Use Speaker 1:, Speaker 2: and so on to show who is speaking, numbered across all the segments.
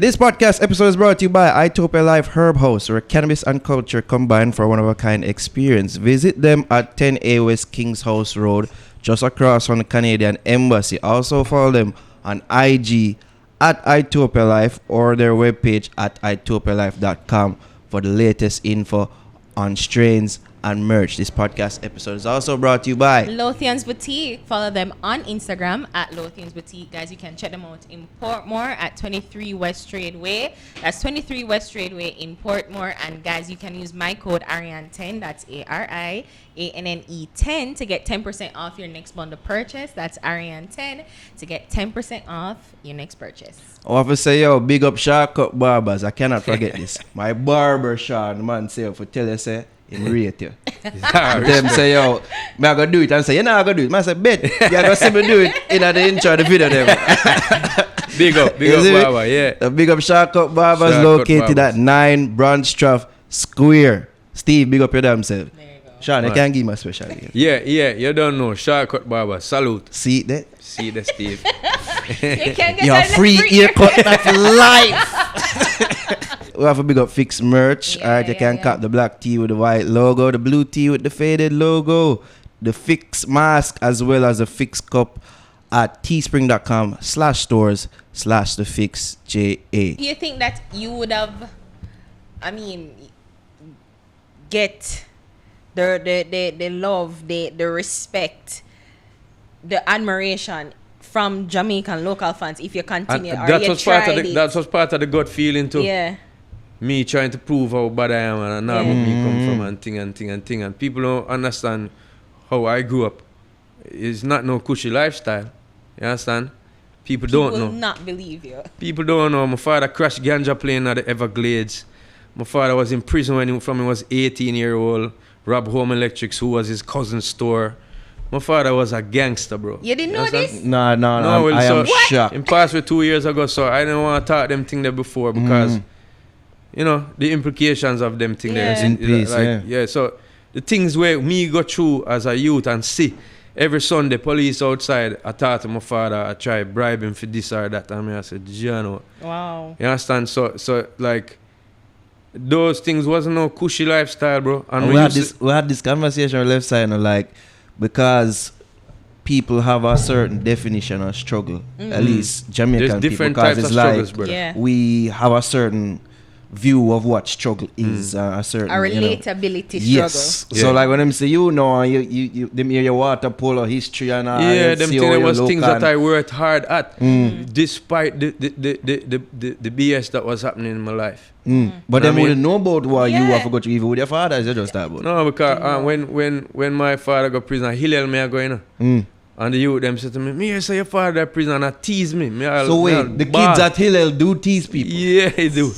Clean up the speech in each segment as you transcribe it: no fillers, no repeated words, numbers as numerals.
Speaker 1: This podcast episode is brought to you by Itopia Life Herb House, where cannabis and culture combine for a one-of-a-kind experience. Visit them at 10A West Kings House Road, just across from the Canadian Embassy. Also follow them on IG at Itopia Life or their webpage at itopialife.com for the latest info on strains and merch. This podcast episode is also brought to you by
Speaker 2: Lothian's Boutique. Follow them on Instagram at Lothian's Boutique. Guys, you can check them out in Portmore at 23 West Tradeway. That's 23 West Tradeway in Portmore. And guys, you can use my code Ariane10. That's ARIANNE10 to get 10% off your next bundle purchase. That's Ariane10 to get 10% off your next purchase.
Speaker 1: I want to say, yo, big up Shortcut Barbers. I cannot forget this. My barber, Sean, the man say, for tell you, say, him rate you. Them say, yo, me I go do it. And say, you're not going to do it. Man say, bet. You going to see me do it in the intro of the video. Them.
Speaker 3: Big up Barber, yeah.
Speaker 1: The big up Shortcut Barbers
Speaker 3: Shortcut
Speaker 1: located
Speaker 3: Barbers.
Speaker 1: at 9 Brandstraff Square. Steve, big up your damn self.
Speaker 2: There you go.
Speaker 1: Sean, you can give me a special gift.
Speaker 3: Yeah, you don't know. Shortcut Barber, salute.
Speaker 1: See it there?
Speaker 3: See the Steve.
Speaker 2: You can get
Speaker 1: Your
Speaker 2: that
Speaker 1: free haircut for life. We have a big up Fix merch.
Speaker 2: Yeah,
Speaker 1: Alright, you can cop the black tee with the white logo, the blue tee with the faded logo, the Fix mask, as well as the Fix cup at teespring.com/stores/thefixja.
Speaker 2: Do you think that you would have, get the love, the respect, the admiration from Jamaican local fans if you continue or
Speaker 3: that
Speaker 2: you
Speaker 3: was part of
Speaker 2: tried
Speaker 3: the
Speaker 2: it?
Speaker 3: that was part of the gut feeling too.
Speaker 2: Yeah.
Speaker 3: Me trying to prove how bad I am and now where me come from and thing and people don't understand how I grew up. It's not no cushy lifestyle. You understand? People don't know.
Speaker 2: will not believe you.
Speaker 3: People don't know. My father crashed ganja plane at the Everglades. My father was in prison when he was 18-year-old. Robbed Home Electrics, who was his cousin's store. My father was a gangster, bro.
Speaker 2: You didn't know this?
Speaker 1: No, I
Speaker 3: well,
Speaker 1: am shocked.
Speaker 3: He passed away 2 years ago, so I didn't want to talk them thing there before because, you know, the implications of them thing there.
Speaker 2: Yeah.
Speaker 1: In peace,
Speaker 3: yeah. So the things where me go through as a youth and see every Sunday police outside, I talk to my father, I try bribe him for this or that, and I said, Giano.
Speaker 2: Wow.
Speaker 3: You understand? So like, those things wasn't no cushy lifestyle, bro. And
Speaker 1: we had this conversation on the left side, and like, because people have a certain definition of struggle, at least Jamaican
Speaker 3: there's different
Speaker 1: people, because
Speaker 3: types
Speaker 1: it's
Speaker 3: of struggles,
Speaker 1: like
Speaker 3: brother.
Speaker 2: Yeah.
Speaker 1: we have a certain view of what struggle is, a certain
Speaker 2: A relatability struggle.
Speaker 1: Yes.
Speaker 3: Yeah.
Speaker 1: So like when them say you them hear your water polo history and all.
Speaker 3: Yeah,
Speaker 1: you
Speaker 3: them
Speaker 1: see
Speaker 3: things
Speaker 1: how you
Speaker 3: was
Speaker 1: look
Speaker 3: things
Speaker 1: and-
Speaker 3: that I worked hard at, despite the BS that was happening in my life.
Speaker 1: But
Speaker 3: I
Speaker 1: them
Speaker 3: mean-
Speaker 1: wouldn't know about what you
Speaker 2: Yeah.
Speaker 1: have to go through even with your father. Is it just that? But
Speaker 3: No, because when my father got prison, Hillel me I go in. And the youth them said to me "You say your father prison and tease me."
Speaker 1: so wait, the kids at Hillel do tease people.
Speaker 3: Yeah, they do.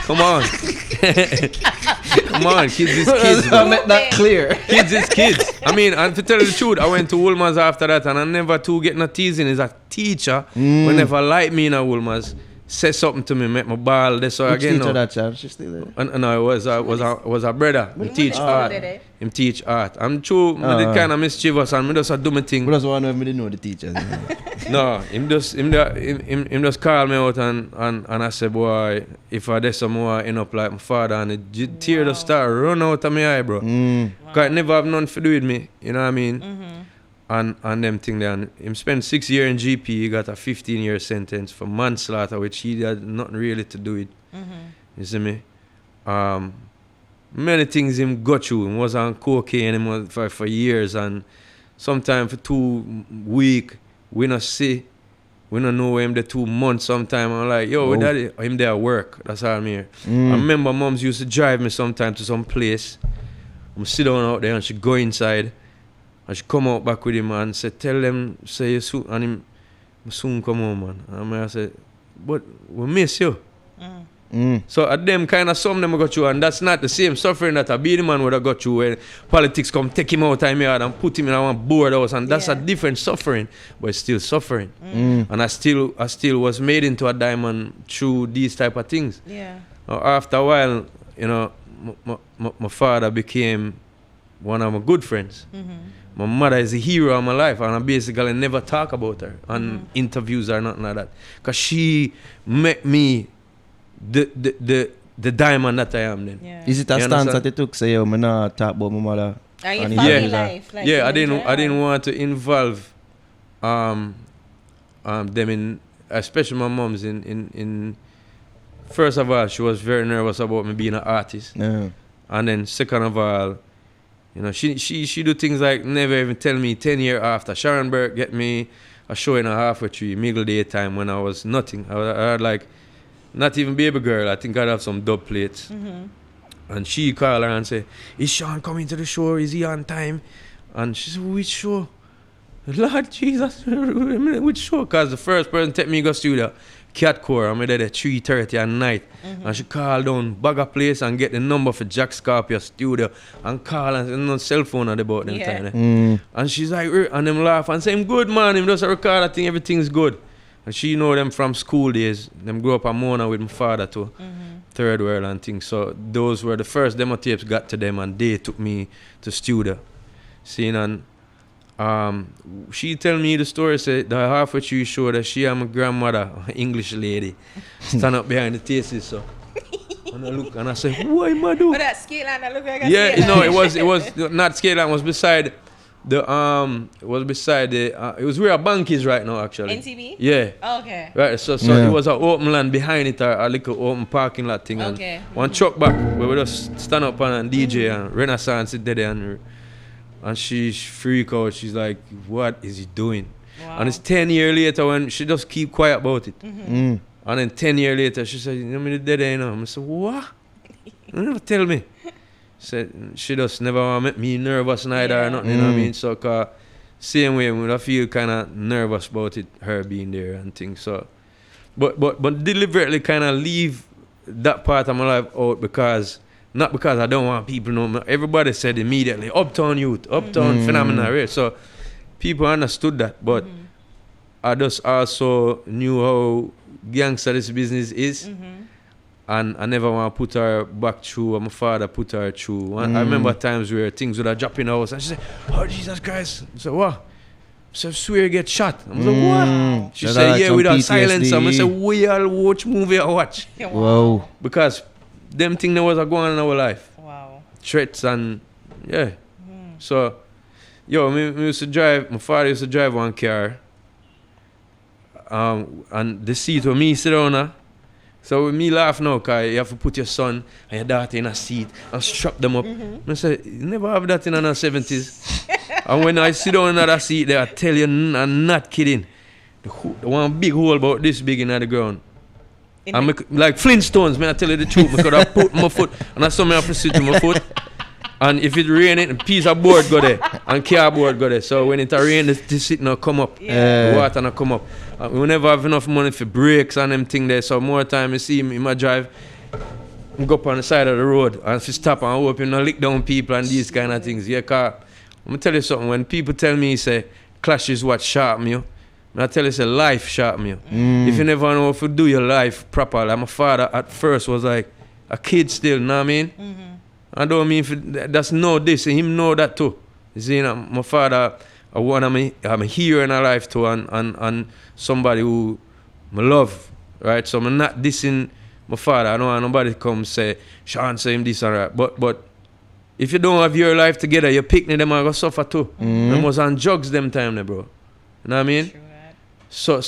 Speaker 3: Come on. Come on, kids is kids.
Speaker 1: I
Speaker 3: bro.
Speaker 1: make that clear.
Speaker 3: Kids is kids. I mean, and to tell you the truth, I went to Woolman's after that and I never too get no teasing. Is a teacher whenever like me in a Woolman's say something to me, make my ball. That's why
Speaker 1: Which
Speaker 3: again.
Speaker 1: teacher
Speaker 3: No.
Speaker 1: that child? She's still there.
Speaker 3: And no, it was a brother. He teach art. Him teach art. I'm true, the kind of mischievous and me just do my thing.
Speaker 1: But that's why I know me didn't know the teachers.
Speaker 3: No, him just call me out and I say, boy, if I do some more, I end up like my father, and the tear just start run out of my eye, bro. Because I never have nothing to do with me, you know what I mean? And them thing there. And him spent 6 years in GP, he got a 15-year sentence for manslaughter, which he had nothing really to do with. You see me? Many things him got through. He was on cocaine him was for years, and sometimes for 2 weeks, we not see. We don't know him the 2 months sometime. I'm like, yo, daddy, him there at work. That's how I'm here. I remember moms used to drive me sometime to some place. I'm sit down out there and she go inside. And she come out back with him and say, tell them, say you soon, and him soon come home, man. And I said, but we miss you. So at them kind of some them got through, and that's not the same suffering that a beady man would have got through when politics come take him out of my yard and put him in a board house, and that's a different suffering, but it's still suffering. And I still was made into a diamond through these type of things.
Speaker 2: Yeah.
Speaker 3: After a while, you know, my father became one of my good friends. My mother is a hero of my life, and I basically never talk about her on interviews or nothing like that, because she make me the diamond that I am then.
Speaker 2: Yeah.
Speaker 1: Is it a
Speaker 3: You
Speaker 1: stance
Speaker 3: understand?
Speaker 1: that you took? Say, yo, me not talk about my mother.
Speaker 2: Are you
Speaker 1: and
Speaker 2: family
Speaker 1: his
Speaker 2: life? Like,
Speaker 3: Yeah,
Speaker 2: you enjoy
Speaker 3: I didn't
Speaker 2: life.
Speaker 3: want to involve them in, especially my mom's in first of all, she was very nervous about me being an artist.
Speaker 1: Yeah.
Speaker 3: And then second of all, you know, she do things like never even tell me 10 years after. Sharon Burke get me a show in a halfway through middle daytime when I was nothing. I had like not even baby girl. I think I'd have some dub plates. And she called her and say, "Is Sean coming to the show? Is he on time?" And she said, "Which show?" Lord Jesus, which show? Because the first person take me to go studio, Catcore, I'm there at 3:30 at night. And she called down Bagger Place and get the number for Jack Scorpio studio and call and no cell phone at about them
Speaker 2: Yeah.
Speaker 3: time. And she's like, and them laugh and say, "I'm good, man. Him just a record, I think everything's good." And she know them from school days. Them grew up in Mona with my father too. Third world and things. So those were the first demo tapes got to them and they took me to studio. Seeing and she tell me the story, say the halfway through show that she and my grandmother, English lady, stand up behind the thesis so. And I look and I say, "Why Madu?"
Speaker 2: Oh, that scale line, that look like a
Speaker 3: Yeah,
Speaker 2: scale
Speaker 3: no,
Speaker 2: line.
Speaker 3: it was not scale line, it was beside the it was beside the it was where a bank is right now actually.
Speaker 2: NTV?
Speaker 3: Yeah.
Speaker 2: Oh, okay.
Speaker 3: Right, so
Speaker 1: Yeah.
Speaker 3: it was an open land behind it, a little open parking lot thing. And
Speaker 2: Okay.
Speaker 3: one truck back where we just stand up and DJ and Renaissance sit there and she freak out. She's like, "What is he doing?"
Speaker 2: Wow.
Speaker 3: And it's 10 years later when she just keep quiet about it.
Speaker 1: Mm.
Speaker 3: And then 10 years later she said, "You know me dead you know." I said, "What? You never tell me." Said she just never want to make me nervous neither or nothing, you know what I mean? So same way when I feel kinda nervous about it, her being there and things. So but deliberately kinda leave that part of my life out because not because I don't want people to know me. Everybody said immediately, uptown youth, uptown phenomenon, right? So people understood that, but I just also knew how gangster this business is. And I never want to put her back through, and my father put her through. I remember times where things would have dropped in the house, and she said, "Oh, Jesus Christ." I said, "What?" I said, "Swear you get shot." I was like, "What?" She
Speaker 1: That
Speaker 3: said,
Speaker 1: like
Speaker 3: "Yeah,
Speaker 1: some
Speaker 3: without silence." I
Speaker 1: PTSD.
Speaker 3: said, "We all watch movie I watch."
Speaker 1: Whoa.
Speaker 3: Because them things that was going on in our life.
Speaker 2: Wow.
Speaker 3: Threats and, yeah. So, me used to drive, my father used to drive one car. And the seat where me sit down now. So with me laugh now, because you have to put your son and your daughter in a seat and strap them up. I say, you never have that in the 70s. And when I sit down in that seat there, I tell you, I'm not kidding. The one big hole about this big in the ground. And like Flintstones, man, I tell you the truth. I could have put my foot, and I saw me have to sit to my foot. And if it rain, a piece of board go there, and cardboard go there. So when it rain, the seat now come up, the water now come up. And we never have enough money for brakes and them thing there. So more time you see me in my drive, I go up on the side of the road and if you stop and open and lick down people and these kind of things. Yeah, cause I'm gonna tell you something. When people tell me say clash is what sharpen you, I tell you say life sharpen you. If you never know if you do your life proper, like my father at first was like a kid still, you know what I mean? I don't mean that's know this and him know that too. You see, you know, my father, I'm a hero in a life too, and somebody who I love, right? So I'm not dissing my father. I don't want nobody come say, "Sean say him this and that." But if you don't have your life together, your picnic them are gonna suffer too. Them was on drugs them time, bro. You know what I mean? So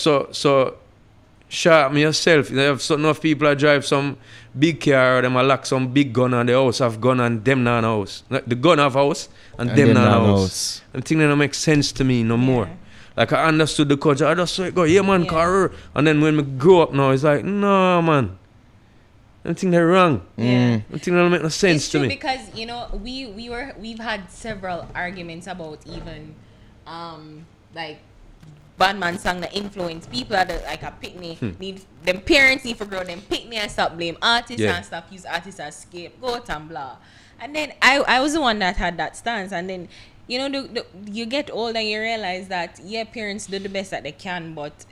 Speaker 3: sharp me yourself. You have enough people that drive some big car or them a lock some big gun and the house have gun and them not house. Like the gun have house and them not house. I'm thinking that don't make sense to me no more. Like I understood the culture. I just saw it go, yeah man, car. And then when we grow up now, it's like, no man. I think they're wrong. I think that don't make no sense
Speaker 2: It's
Speaker 3: to
Speaker 2: true
Speaker 3: me.
Speaker 2: because you know we've had several arguments about even like bad man song that influence people at like a picnic need them parents need to grow them picnic and stop blame artists and stop use artists as scapegoat and blah. And then I was the one that had that stance, and then you know you get old and you realize that parents do the best that they can, but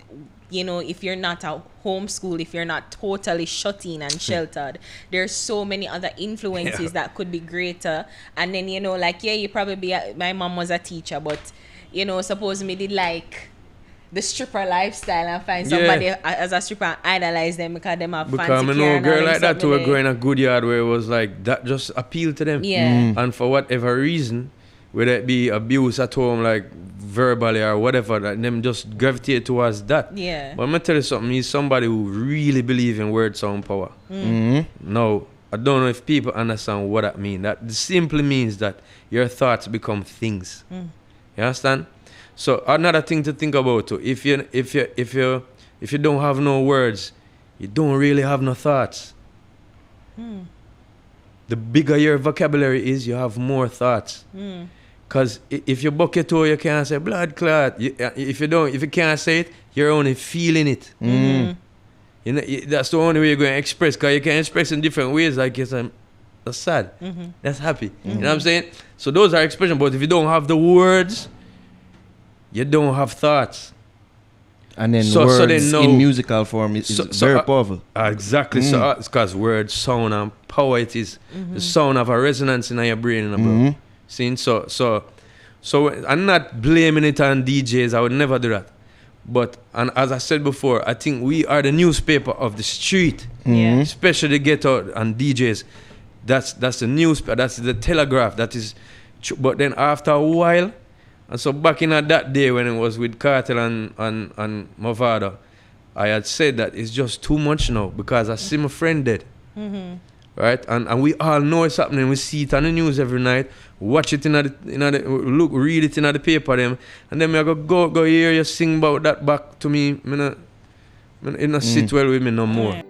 Speaker 2: you know, if you're not at homeschool, if you're not totally shut in and sheltered, there's so many other influences that could be greater. And then, you know, like, you probably my mom was a teacher, but, you know, suppose me did like the stripper lifestyle and find
Speaker 3: Yeah.
Speaker 2: somebody as a stripper and idolize them because them have
Speaker 3: Because
Speaker 2: fancy
Speaker 3: I know
Speaker 2: car
Speaker 3: a
Speaker 2: and all
Speaker 3: girl
Speaker 2: them
Speaker 3: like that
Speaker 2: stuff
Speaker 3: who were
Speaker 2: like
Speaker 3: going a good yard where it was like that just appealed to them.
Speaker 2: Yeah.
Speaker 3: And for whatever reason, whether it be abuse at home, like verbally or whatever, that them just gravitate towards that.
Speaker 2: Yeah.
Speaker 3: But I'm gonna tell you something, he's somebody who really believe in word sound power.
Speaker 1: Mm-hmm.
Speaker 3: Now, I don't know if people understand what that means. That simply means that your thoughts become things. You understand? So another thing to think about too, if you don't have no words, you don't really have no thoughts. The bigger your vocabulary is, you have more thoughts. Because if you buck your toe, you can't say blood clot. If you can't say it, you're only feeling it. You know, that's the only way you're going to express. Because you can express in different ways. Like you say, that's sad. That's happy. You know what I'm saying? So those are expressions. But if you don't have the words, you don't have thoughts.
Speaker 1: And then
Speaker 3: So
Speaker 1: words
Speaker 3: they know-
Speaker 1: in musical form is very powerful.
Speaker 3: Exactly. So it's because words, sound, and power it is. The sound of a resonance in your brain. Bro. See? So I'm not blaming it on DJs. I would never do that. But and as I said before, I think we are the newspaper of the street.
Speaker 2: Yeah.
Speaker 3: Especially the ghetto and DJs. That's the newspaper. That's the telegraph. That is. But then after a while, and so back in that day when it was with Cartel and Mavado, I had said that it's just too much now because I see my friend dead. Right? And we all know it's happening. We see it on the news every night. Watch it read it in the paper them. And then I go hear you sing about that back to me. It not sit well with me no more.
Speaker 2: Yeah.